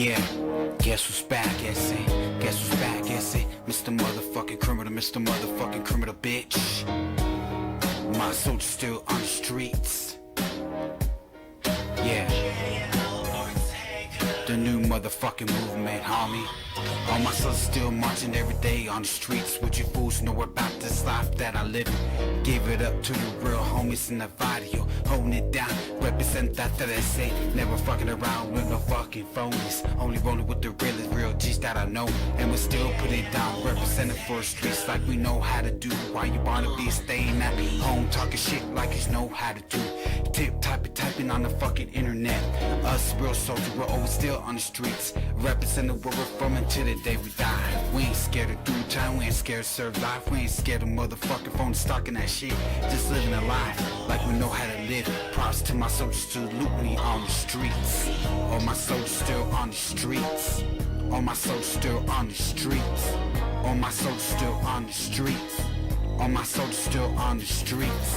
Yeah, guess who's back, guess it? Guess who's back, guess it? Mr. Motherfucking Criminal, Mr. Motherfucking Criminal, bitch. My soldiers still on the streets. Yeah, the new motherfucking movement, homie. All my sons still marching every day on the streets. What you fools know about this life that I live in? Give it up to the real homies in the video, holding it down, represent that I say. Never fucking around with no fucking phonies, only rolling with the realest real G's that I know. And we still put it down, representing for the streets like we know how to do. Why you wanna be staying at home talking shit like you know how to do? Typing on the fucking internet. Us real soldiers, we're always still on the streets, representing where we're from until the day we die. We ain't scared to do time, we ain't scared to serve life. We ain't scared of motherfucking phone stalking that shit. Just living a life like we know how to live. Props to my soldiers to loot me on the streets. All my soldiers still on the streets. All my soldiers still on the streets. All my soldiers still on the streets. All my soldiers still on the streets.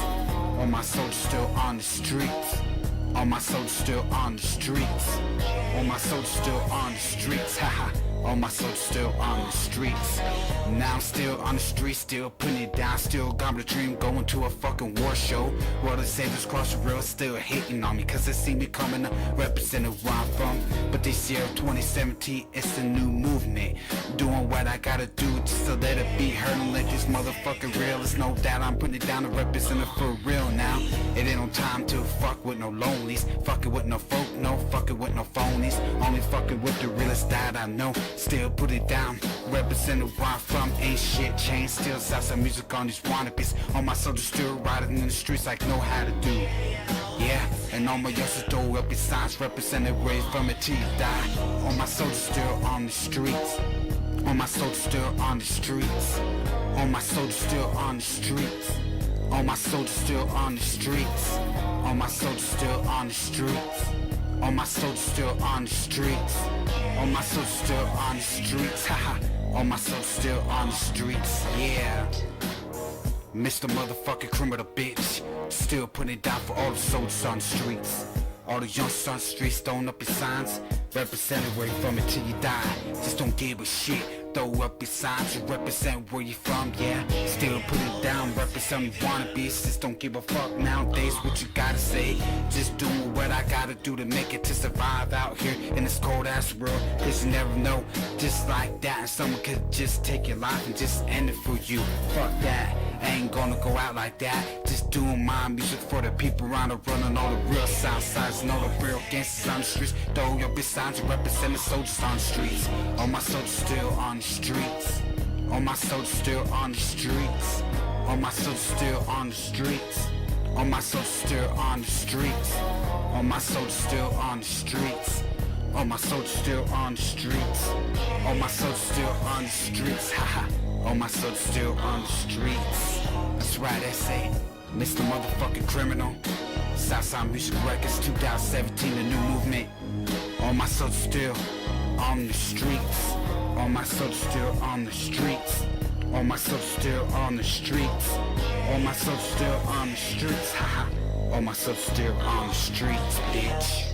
All my soldiers still on the streets. All my soldiers still on the streets. All my soldiers still on the streets. Haha. All my soldiers still on the streets. Now I'm still on the streets, still putting it down. Still got my dream, going to a fucking war show. Well, the saviors cross the road, still hating on me, cause they see me coming up, representing where I'm from. But this year, 2017, it's a new movement. Doing what I gotta do just to let it be heard and let this motherfucking real. It's no doubt I'm putting it down to represent it for real now. It ain't no time to fuck with no lonelies, fucking with no folk, no fucking with no phonies. Only fucking with the realest that I know. Still put it down, representing where I'm from. Ain't shit changed, still salsa music on these wannabes. All my soldiers still riding in the streets like know how to do. Yeah, and all my youngsters throw up your signs, representing where you're from until you die. All my soldiers still on the streets. All my soldiers still on the streets. All my soldiers still on the streets. All my soldiers still on the streets. All my soldiers still on the streets. All my soldiers still on the streets. All my soldiers still on the streets. Haha. All my soldiers still on the streets. Yeah. Mr. Motherfucking Criminal, bitch. Still putting it down for all the soldiers on the streets. All the youngsters on the streets throwing up your signs, representing where you're from until you die. Just don't give a shit. Throw up your signs, you represent where you from, yeah. Still put it down, represent you wannabes. Just don't give a fuck nowadays what you gotta say. Just doing what I gotta do to make it to survive out here in this cold ass world. Cause you never know, just like that, and someone could just take your life and just end it for you. Fuck that, I ain't gonna go out like that. Just doing my music for the people around the running all the real south sides and all the real gangsters on the streets. Throw up your signs and represent the soldiers on the streets. All my soldiers still on the streets. All my soldiers still on the streets. All my soldiers still on the streets. All my soldiers still on the streets. All my soldiers still on the streets. All my soldiers still on the streets. All my soldiers still on the streets. Haha. All my soldiers still on the streets. That's right, S.A. Mr. Motherfucking Criminal. Southside Music Records 2017, the new movement. All my soldiers still on the streets. All my soldiers still on the streets. All my soldiers still on the streets. All my soldiers still on the streets. Haha. All my soldiers still on the streets, bitch.